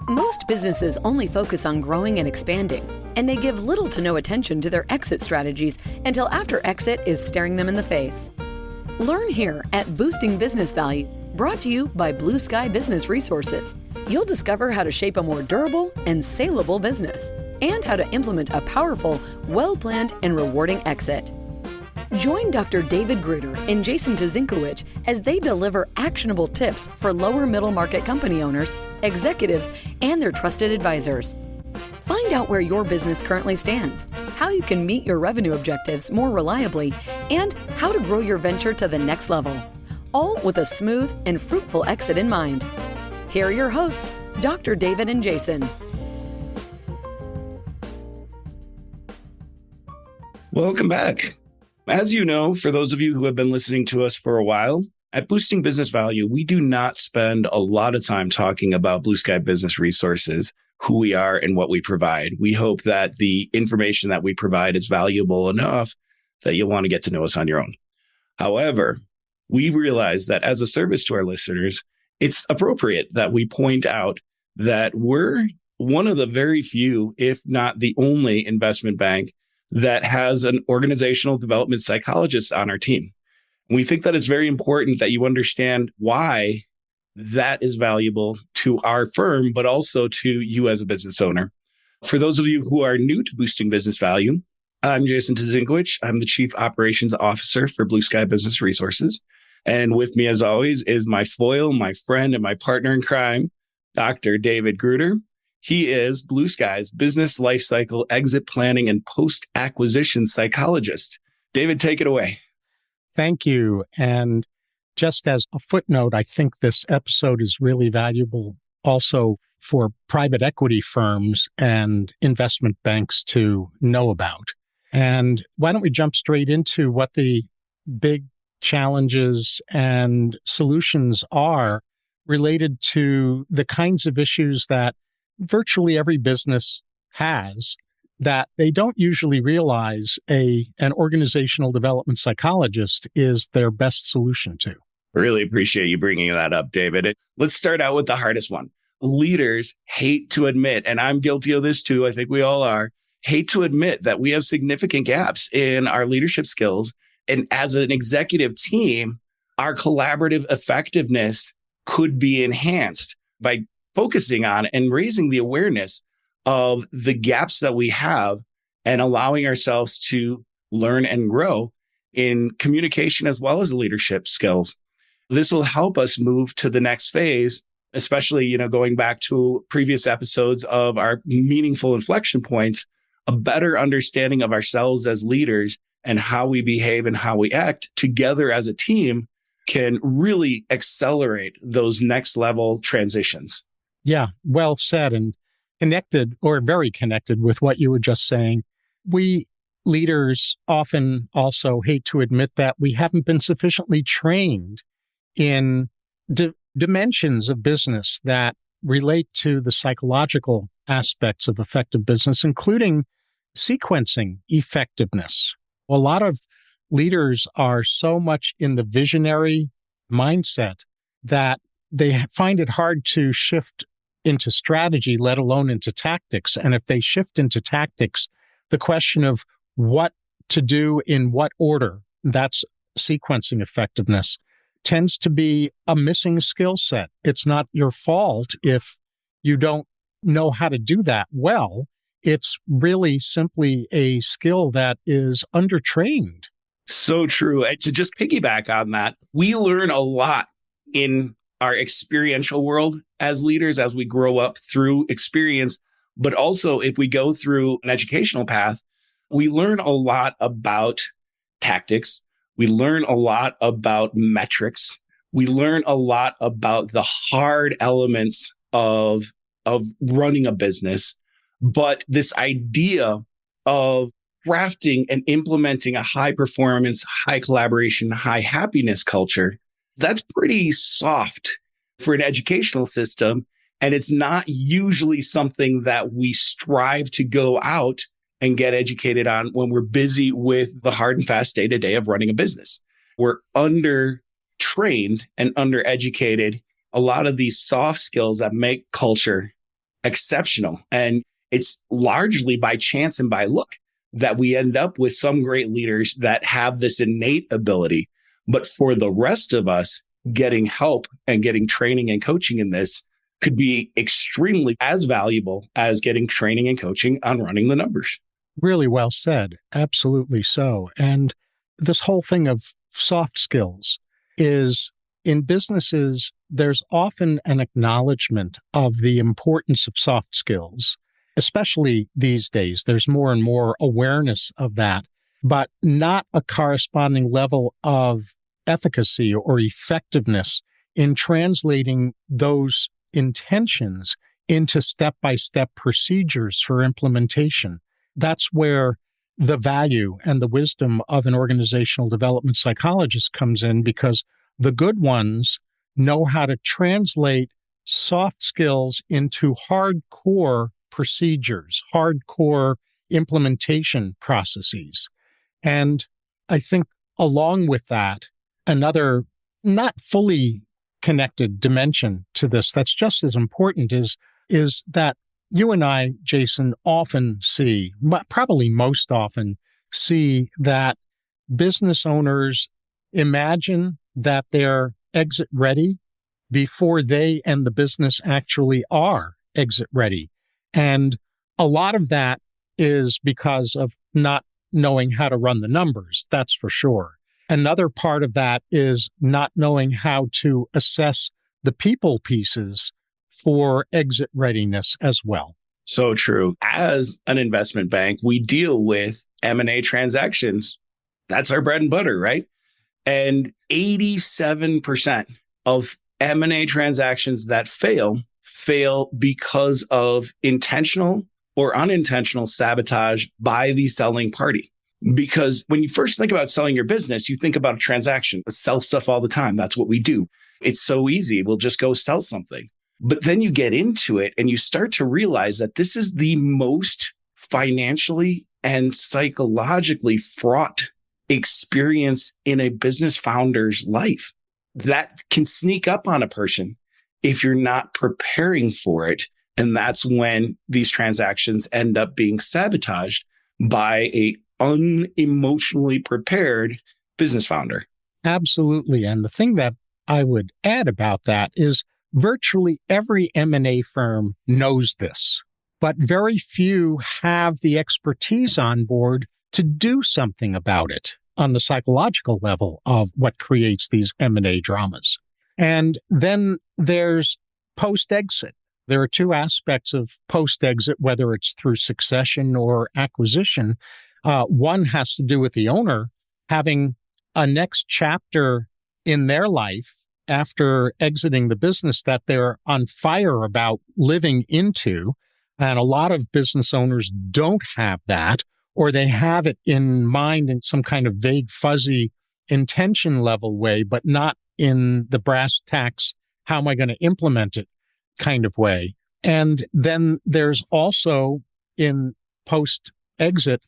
Most businesses only focus on growing and expanding, and they give little to no attention to their exit strategies until after exit is staring them in the face. Learn here at Boosting Business Value, brought to you by Blue Sky Business Resources. You'll discover how to shape a more durable and saleable business, and how to implement a powerful, well-planned, and rewarding exit. Join Dr. David Gruder and Jason Tazinkowicz as they deliver actionable tips for lower middle market company owners, executives, and their trusted advisors. Find out where your business currently stands, how you can meet your revenue objectives more reliably, and how to grow your venture to the next level, all with a smooth and fruitful exit in mind. Here are your hosts, Dr. David and Jason. Welcome back. As you know, for those of you who have been listening to us for a while, at Boosting Business Value, we do not spend a lot of time talking about Blue Sky Business Resources, who we are and what we provide. We hope that the information that we provide is valuable enough that you'll want to get to know us on your own. However, we realize that as a service to our listeners, it's appropriate that we point out that we're one of the very few, if not the only investment bank that has an organizational development psychologist on our team. And we think that it's very important that you understand why that is valuable to our firm, but also to you as a business owner. For those of you who are new to Boosting Business Value, I'm Jason Tazinkowicz. I'm the Chief Operations Officer for Blue Sky Business Resources. And with me, as always, is my foil, my friend, and my partner in crime, Dr. David Gruder. He is Blue Sky's business lifecycle, exit planning, and post-acquisition psychologist. David, take it away. Thank you. And just as a footnote, I think this episode is really valuable also for private equity firms and investment banks to know about. And why don't we jump straight into what the big challenges and solutions are related to the kinds of issues that virtually every business has that they don't usually realize an organizational development psychologist is their best solution to. Really appreciate you bringing that up, David. Let's start out with the hardest one. Leaders hate to admit, and I'm guilty of this too, I think we all are, hate to admit that we have significant gaps in our leadership skills. And as an executive team, our collaborative effectiveness could be enhanced by focusing on and raising the awareness of the gaps that we have and allowing ourselves to learn and grow in communication as well as leadership skills. This will help us move to the next phase, especially, going back to previous episodes of our meaningful inflection points, a better understanding of ourselves as leaders and how we behave and how we act together as a team can really accelerate those next level transitions. Yeah, well said and connected or very connected with what you were just saying. We leaders often also hate to admit that we haven't been sufficiently trained in dimensions of business that relate to the psychological aspects of effective business, including sequencing effectiveness. A lot of leaders are so much in the visionary mindset that they find it hard to shift into strategy, let alone into tactics. And if they shift into tactics, the question of what to do in what order, that's sequencing effectiveness, tends to be a missing skill set. It's not your fault if you don't know how to do that well. It's really simply a skill that is undertrained. So true. And to just piggyback on that, we learn a lot in our experiential world as leaders as we grow up through experience. But also, if we go through an educational path, we learn a lot about tactics. We learn a lot about metrics. We learn a lot about the hard elements of running a business. But this idea of crafting and implementing a high performance, high collaboration, high happiness culture, that's pretty soft for an educational system. And it's not usually something that we strive to go out and get educated on when we're busy with the hard and fast day-to-day of running a business. We're under-trained and under-educated. A lot of these soft skills that make culture exceptional. And it's largely by chance and by luck that we end up with some great leaders that have this innate ability. But for the rest of us, getting help and getting training and coaching in this could be extremely as valuable as getting training and coaching on running the numbers. Really well said. Absolutely so. And this whole thing of soft skills is in businesses, there's often an acknowledgement of the importance of soft skills, especially these days. There's more and more awareness of that, but not a corresponding level of efficacy or effectiveness in translating those intentions into step-by-step procedures for implementation. That's where the value and the wisdom of an organizational development psychologist comes in, because the good ones know how to translate soft skills into hardcore procedures, hardcore implementation processes. And I think along with that, another not fully connected dimension to this that's just as important is that you and I, Jason, often see, probably most often see, that business owners imagine that they're exit ready before they and the business actually are exit ready. And a lot of that is because of not knowing how to run the numbers, that's for sure. Another part of that is not knowing how to assess the people pieces for exit readiness as well. So true. As an investment bank, we deal with M&A transactions. That's our bread and butter, right? And 87% of M&A transactions that fail because of intentional or unintentional sabotage by the selling party. Because when you first think about selling your business, you think about a transaction. We sell stuff all the time. That's what we do. It's so easy. We'll just go sell something. But then you get into it and you start to realize that this is the most financially and psychologically fraught experience in a business founder's life that can sneak up on a person if you're not preparing for it. And that's when these transactions end up being sabotaged by a unemotionally prepared business founder. Absolutely. And the thing that I would add about that is virtually every M&A firm knows this, but very few have the expertise on board to do something about it on the psychological level of what creates these M&A dramas. And then there's post-exit. There are two aspects of post-exit, whether it's through succession or acquisition. One has to do with the owner having a next chapter in their life after exiting the business that they're on fire about living into. And a lot of business owners don't have that, or they have it in mind in some kind of vague, fuzzy intention level way, but not in the brass tacks, how am I going to implement it kind of way. And then there's also in post-exit,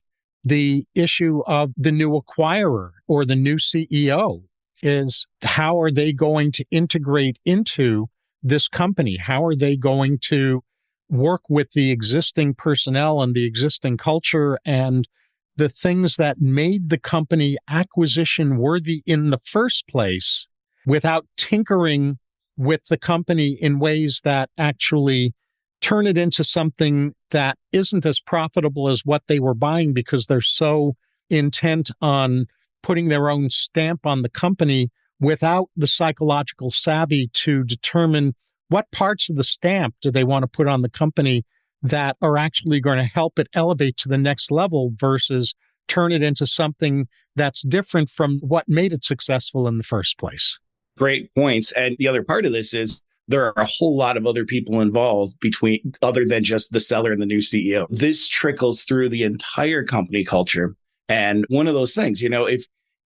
the issue of the new acquirer or the new CEO is how are they going to integrate into this company? How are they going to work with the existing personnel and the existing culture and the things that made the company acquisition worthy in the first place without tinkering with the company in ways that actually turn it into something that isn't as profitable as what they were buying because they're so intent on putting their own stamp on the company without the psychological savvy to determine what parts of the stamp do they want to put on the company that are actually going to help it elevate to the next level versus turn it into something that's different from what made it successful in the first place. Great points. And the other part of this is there are a whole lot of other people involved between other than just the seller and the new CEO. This trickles through the entire company culture. And one of those things,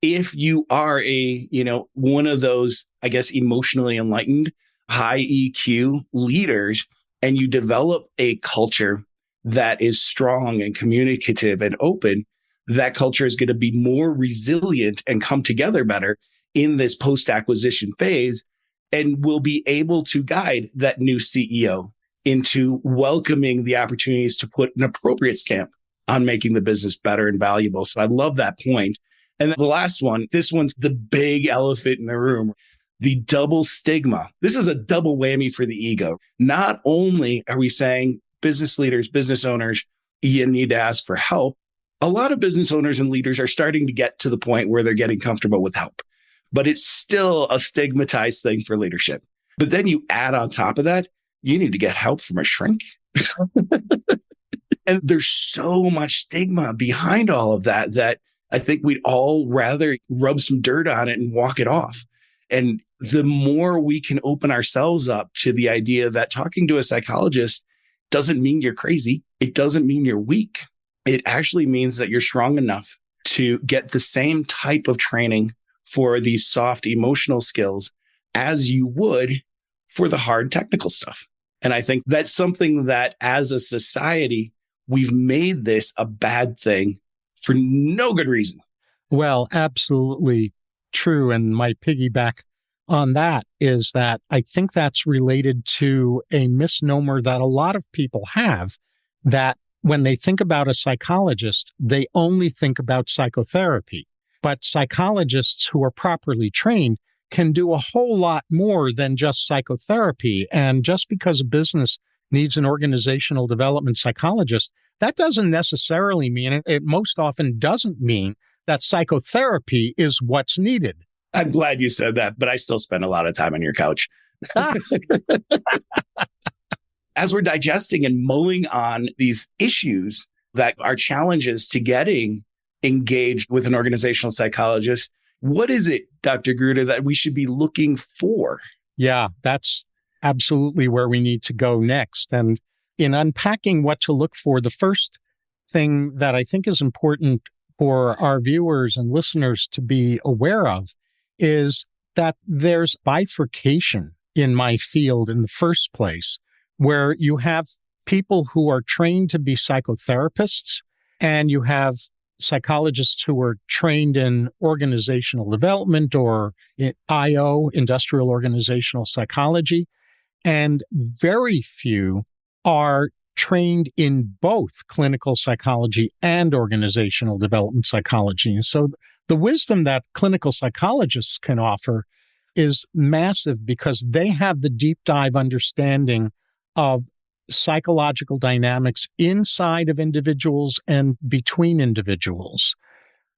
if you are one of those, I guess, emotionally enlightened, high EQ leaders, and you develop a culture that is strong and communicative and open, that culture is going to be more resilient and come together better in this post-acquisition phase and will be able to guide that new CEO into welcoming the opportunities to put an appropriate stamp on making the business better and valuable. So I love that point. And then the last one, this one's the big elephant in the room, the double stigma. This is a double whammy for the ego. Not only are we saying business leaders, business owners, you need to ask for help. A lot of business owners and leaders are starting to get to the point where they're getting comfortable with help, but it's still a stigmatized thing for leadership. But then you add on top of that, you need to get help from a shrink. And there's so much stigma behind all of that, that I think we'd all rather rub some dirt on it and walk it off. And the more we can open ourselves up to the idea that talking to a psychologist doesn't mean you're crazy. It doesn't mean you're weak. It actually means that you're strong enough to get the same type of training for these soft emotional skills as you would for the hard technical stuff. And I think that's something that as a society, we've made this a bad thing for no good reason. Well, absolutely true. And my piggyback on that is that I think that's related to a misnomer that a lot of people have, that when they think about a psychologist, they only think about psychotherapy. But psychologists who are properly trained can do a whole lot more than just psychotherapy. And just because a business needs an organizational development psychologist, that doesn't necessarily mean, it most often doesn't mean that psychotherapy is what's needed. I'm glad you said that, but I still spend a lot of time on your couch. As we're digesting and mulling on these issues that are challenges to getting engaged with an organizational psychologist, what is it, Dr. Gruder, that we should be looking for? Yeah, that's absolutely where we need to go next. And in unpacking what to look for, the first thing that I think is important for our viewers and listeners to be aware of is that there's bifurcation in my field in the first place, where you have people who are trained to be psychotherapists, and you have psychologists who are trained in organizational development or in IO, industrial organizational psychology, and very few are trained in both clinical psychology and organizational development psychology. And so the wisdom that clinical psychologists can offer is massive because they have the deep dive understanding of psychological dynamics inside of individuals and between individuals.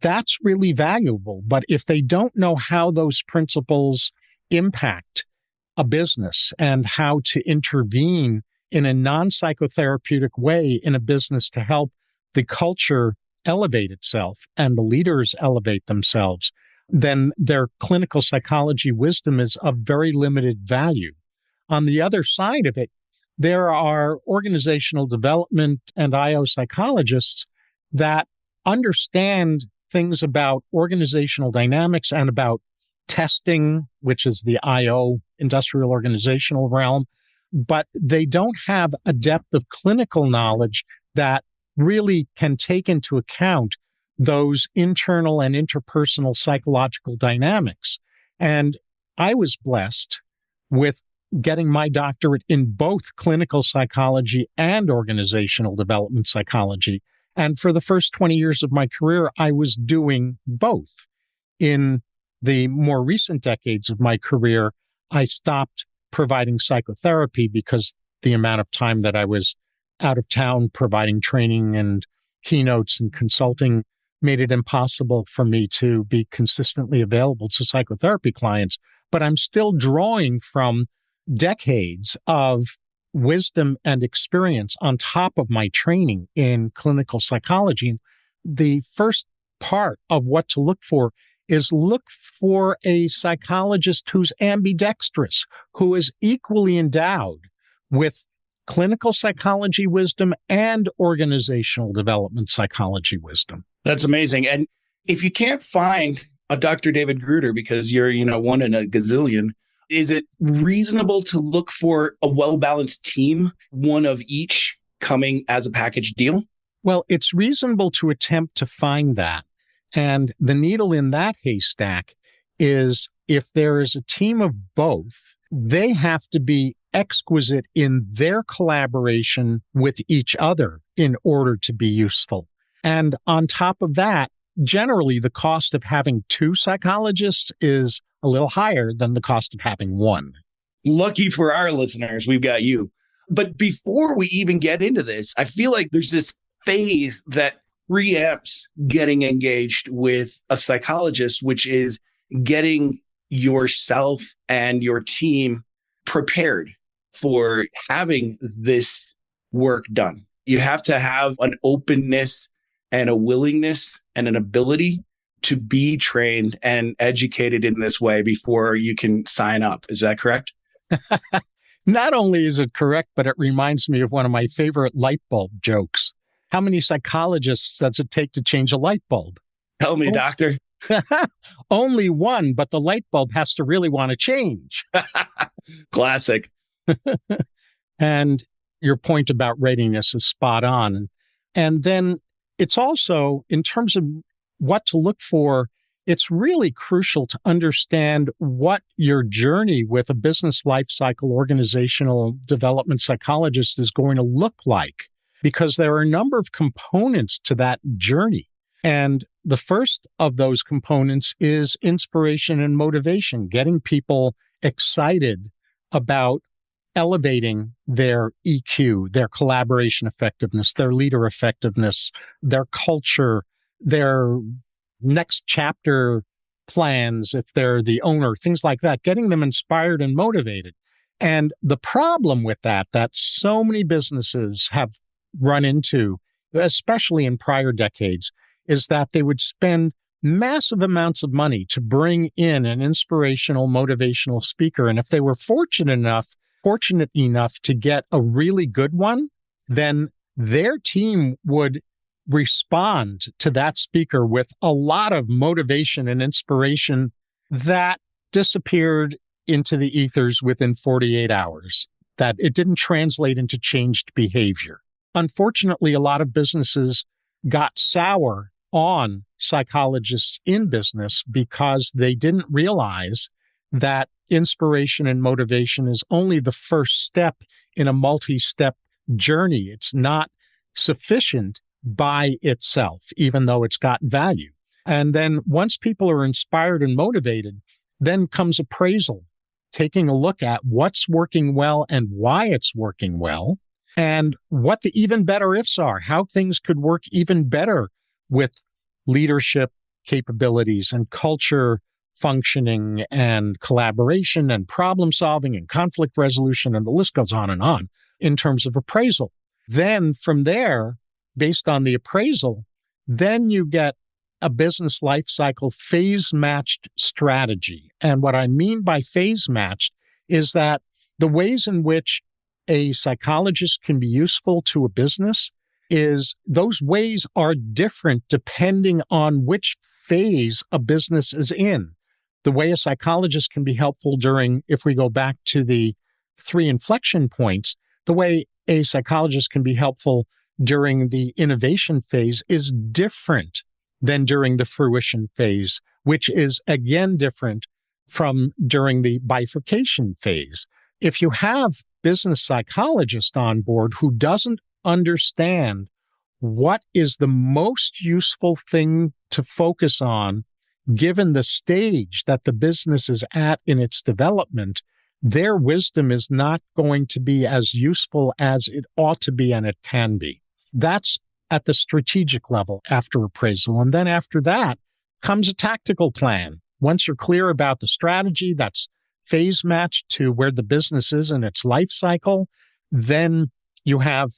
That's really valuable. But if they don't know how those principles impact a business and how to intervene in a non-psychotherapeutic way in a business to help the culture elevate itself and the leaders elevate themselves, then their clinical psychology wisdom is of very limited value. On the other side of it, there are organizational development and IO psychologists that understand things about organizational dynamics and about testing, which is the IO, industrial organizational realm, but they don't have a depth of clinical knowledge that really can take into account those internal and interpersonal psychological dynamics. And I was blessed with getting my doctorate in both clinical psychology and organizational development psychology. And for the first 20 years of my career, I was doing both. In the more recent decades of my career, I stopped providing psychotherapy because the amount of time that I was out of town providing training and keynotes and consulting made it impossible for me to be consistently available to psychotherapy clients. But I'm still drawing from decades of wisdom and experience on top of my training in clinical psychology. The first part of what to look for is look for a psychologist who's ambidextrous, who is equally endowed with clinical psychology wisdom and organizational development psychology wisdom. That's amazing. And if you can't find a Dr. David Gruder because you're, one in a gazillion, is it reasonable to look for a well-balanced team, one of each coming as a package deal? Well, it's reasonable to attempt to find that. And the needle in that haystack is if there is a team of both, they have to be exquisite in their collaboration with each other in order to be useful. And on top of that, generally the cost of having two psychologists is a little higher than the cost of having one. Lucky for our listeners, we've got you. But before we even get into this, I feel like there's this phase that preempts getting engaged with a psychologist, which is getting yourself and your team prepared for having this work done. You have to have an openness and a willingness and an ability to be trained and educated in this way before you can sign up. Is that correct? Not only is it correct, but it reminds me of one of my favorite light bulb jokes. How many psychologists does it take to change a light bulb? Tell me, doctor. Only one, but the light bulb has to really want to change. Classic. And your point about readiness is spot on. And then it's also, in terms of what to look for, it's really crucial to understand what your journey with a business lifecycle organizational development psychologist is going to look like, because there are a number of components to that journey. And the first of those components is inspiration and motivation, getting people excited about elevating their EQ, their collaboration effectiveness, their leader effectiveness, their culture, their next chapter plans, if they're the owner, things like that, getting them inspired and motivated. And the problem with that so many businesses have run into, especially in prior decades, is that they would spend massive amounts of money to bring in an inspirational, motivational speaker. And if they were fortunate enough to get a really good one, then their team would respond to that speaker with a lot of motivation and inspiration that disappeared into the ethers within 48 hours, that it didn't translate into changed behavior. Unfortunately, a lot of businesses got sour on psychologists in business because they didn't realize that inspiration and motivation is only the first step in a multi-step journey. It's not sufficient by itself, even though it's got value. And then once people are inspired and motivated, then comes appraisal, taking a look at what's working well and why it's working well, and what the even better ifs are, how things could work even better with leadership capabilities and culture functioning and collaboration and problem solving and conflict resolution, and the list goes on in terms of appraisal. Then from there, based on the appraisal, then you get a business life cycle phase matched strategy. And what I mean by phase matched is that the ways in which a psychologist can be useful to a business is those ways are different depending on which phase a business is in. The way a psychologist can be helpful during, if we go back to the 3 inflection points, the way a psychologist can be helpful during the innovation phase is different than during the fruition phase, which is again different from during the bifurcation phase. If you have business psychologist on board who doesn't understand what is the most useful thing to focus on, given the stage that the business is at in its development, their wisdom is not going to be as useful as it ought to be and it can be. That's at the strategic level after appraisal. And then after that comes a tactical plan. Once you're clear about the strategy, that's phase matched to where the business is in its life cycle, then you have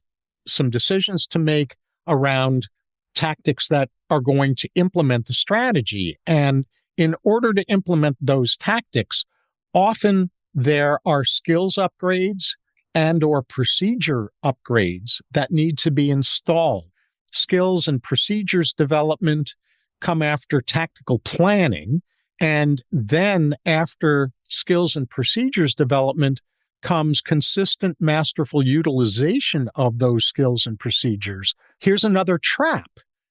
some decisions to make around tactics that are going to implement the strategy. And in order to implement those tactics, often there are skills upgrades and or procedure upgrades that need to be installed. Skills and procedures development come after tactical planning. And then after skills and procedures development comes consistent, masterful utilization of those skills and procedures. Here's another trap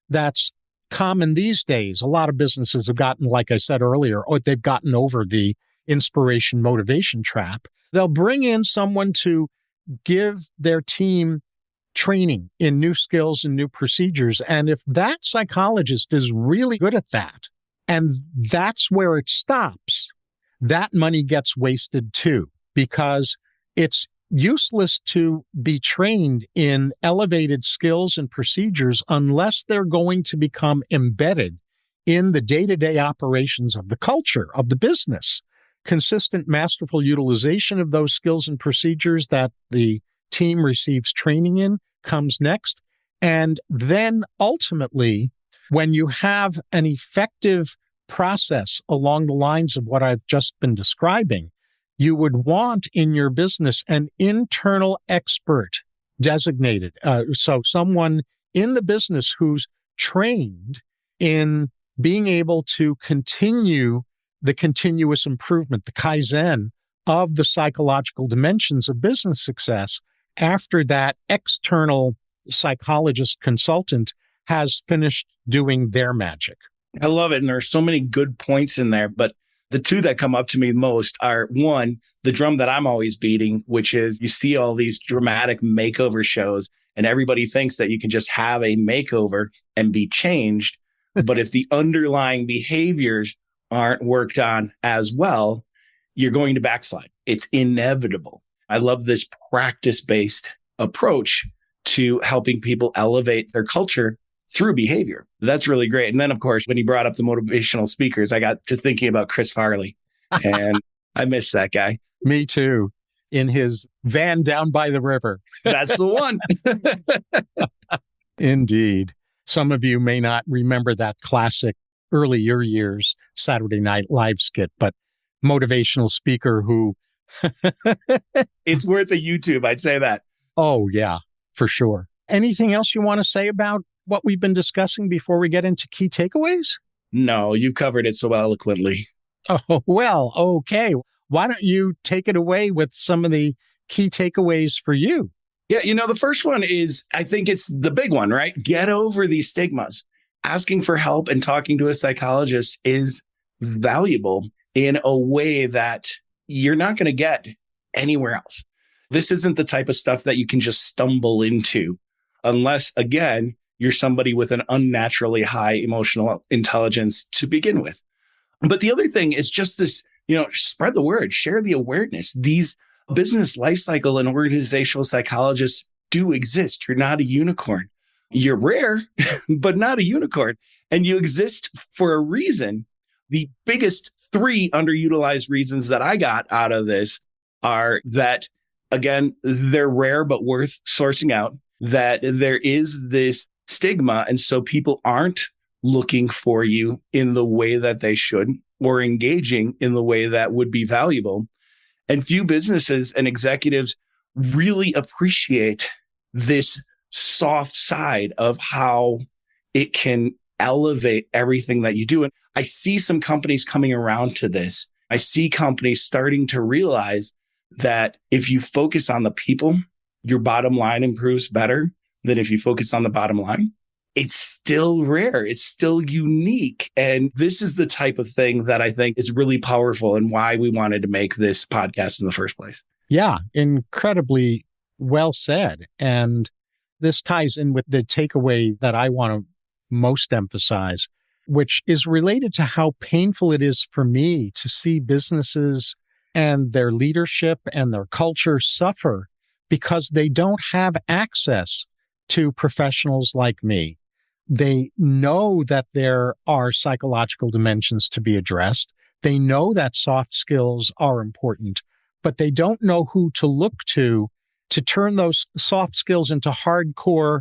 that's common these days. A lot of businesses have gotten, like I said earlier, or they've gotten over the inspiration motivation trap. They'll bring in someone to give their team training in new skills and new procedures. And if that psychologist is really good at that, and that's where it stops, that money gets wasted too, because it's useless to be trained in elevated skills and procedures unless they're going to become embedded in the day-to-day operations of the culture of the business. Consistent, masterful utilization of those skills and procedures that the team receives training in comes next. And then ultimately, when you have an effective process along the lines of what I've just been describing, you would want in your business an internal expert designated. So someone in the business who's trained in being able to continue the continuous improvement, the Kaizen of the psychological dimensions of business success after that external psychologist consultant has finished doing their magic. I love it. And there's so many good points in there, but the two that come up to me most are, one, the drum that I'm always beating, which is you see all these dramatic makeover shows and everybody thinks that you can just have a makeover and be changed. But if the underlying behaviors aren't worked on as well, you're going to backslide. It's inevitable. I love this practice-based approach to helping people elevate their culture through behavior. That's really great. And then, of course, when you brought up the motivational speakers, I got to thinking about Chris Farley, and I miss that guy. Me too. In his van down by the river. That's the one. Indeed. Some of you may not remember that classic earlier years Saturday Night Live skit, but motivational speaker who... It's worth a YouTube, I'd say that. Oh, yeah, for sure. Anything else you want to say about what we've been discussing before we get into key takeaways? No, you've covered it so eloquently. Oh, well, okay. Why don't you take it away with some of the key takeaways for you? Yeah, the first one is, I think it's the big one, right? Get over these stigmas. Asking for help and talking to a psychologist is valuable in a way that you're not going to get anywhere else. This isn't the type of stuff that you can just stumble into unless, again, you're somebody with an unnaturally high emotional intelligence to begin with. But the other thing is just this, spread the word, share the awareness. These business lifecycle and organizational psychologists do exist. You're not a unicorn. You're rare, but not a unicorn. And you exist for a reason. The biggest 3 underutilized reasons that I got out of this are that, again, they're rare, but worth sourcing out, that there is this stigma. And so people aren't looking for you in the way that they should or engaging in the way that would be valuable. And few businesses and executives really appreciate this soft side of how it can elevate everything that you do. And I see some companies coming around to this. I see companies starting to realize that if you focus on the people, your bottom line improves better than if you focus on the bottom line. It's still rare. It's still unique. And this is the type of thing that I think is really powerful and why we wanted to make this podcast in the first place. Yeah, incredibly well said. And this ties in with the takeaway that I want to most emphasize, which is related to how painful it is for me to see businesses and their leadership and their culture suffer because they don't have access to professionals like me. They know that there are psychological dimensions to be addressed. They know that soft skills are important, but they don't know who to look to turn those soft skills into hardcore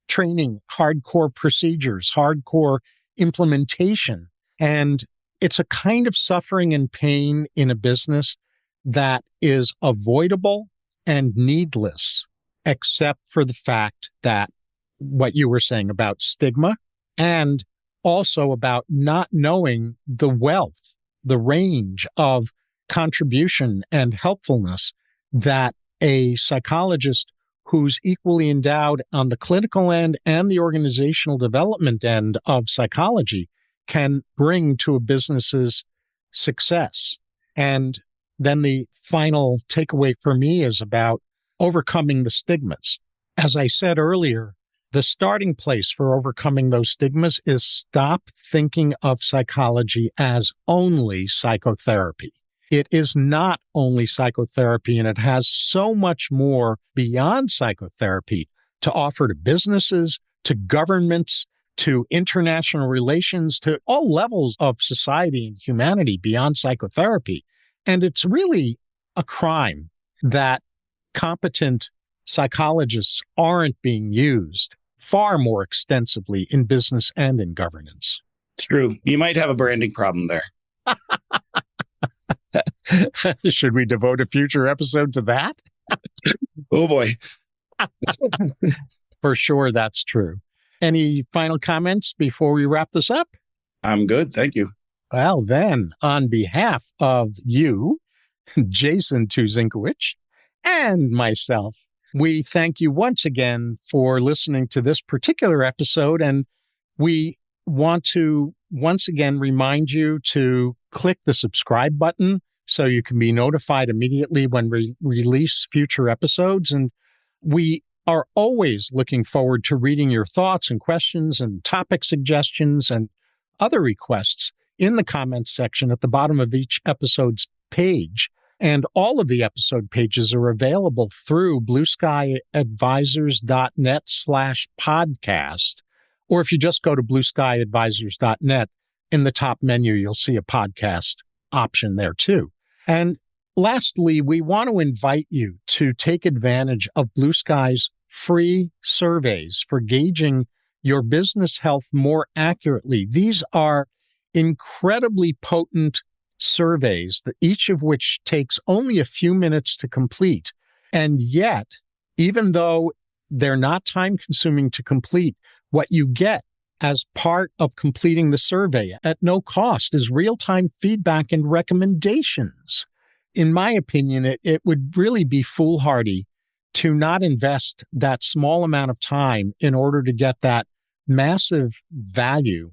training, hardcore procedures, hardcore implementation. And it's a kind of suffering and pain in a business that is avoidable and needless, except for the fact that what you were saying about stigma and also about not knowing the wealth, the range of contribution and helpfulness that a psychologist who's equally endowed on the clinical end and the organizational development end of psychology can bring to a business's success. And then the final takeaway for me is about overcoming the stigmas. As I said earlier, the starting place for overcoming those stigmas is stop thinking of psychology as only psychotherapy. It is not only psychotherapy, and it has so much more beyond psychotherapy to offer to businesses, to governments, to international relations, to all levels of society and humanity beyond psychotherapy. And it's really a crime that competent psychologists aren't being used far more extensively in business and in governance. It's true. You might have a branding problem there. Should we devote a future episode to that? Oh, boy. For sure, that's true. Any final comments before we wrap this up? I'm good. Thank you. Well, then, on behalf of you, Jason Tuzinkowicz, and myself, we thank you once again for listening to this particular episode. And we want to once again remind you to click the subscribe button so you can be notified immediately when we release future episodes. And we are always looking forward to reading your thoughts and questions and topic suggestions and other requests in the comments section at the bottom of each episode's page. And all of the episode pages are available through blueskyadvisors.net/podcast. Or if you just go to blueskyadvisors.net, in the top menu, you'll see a podcast option there too. And lastly, we want to invite you to take advantage of Blue Sky's free surveys for gauging your business health more accurately. These are incredibly potent surveys, that each of which takes only a few minutes to complete. And yet, even though they're not time-consuming to complete, what you get as part of completing the survey at no cost is real-time feedback and recommendations. In my opinion, it would really be foolhardy to not invest that small amount of time in order to get that massive value.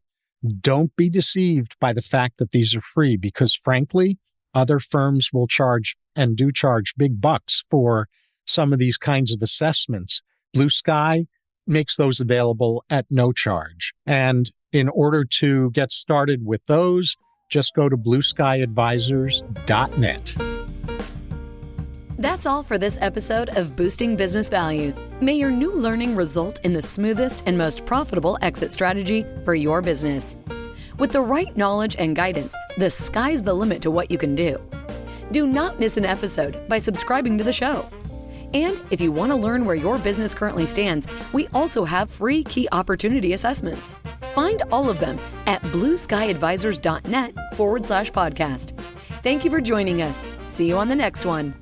Don't be deceived by the fact that these are free, because frankly, other firms will charge and do charge big bucks for some of these kinds of assessments. Blue Sky makes those available at no charge. And in order to get started with those, just go to blueskyadvisors.net. That's all for this episode of Boosting Business Value. May your new learning result in the smoothest and most profitable exit strategy for your business. With the right knowledge and guidance, the sky's the limit to what you can do. Do not miss an episode by subscribing to the show. And if you want to learn where your business currently stands, we also have free key opportunity assessments. Find all of them at blueskyadvisors.net/podcast. Thank you for joining us. See you on the next one.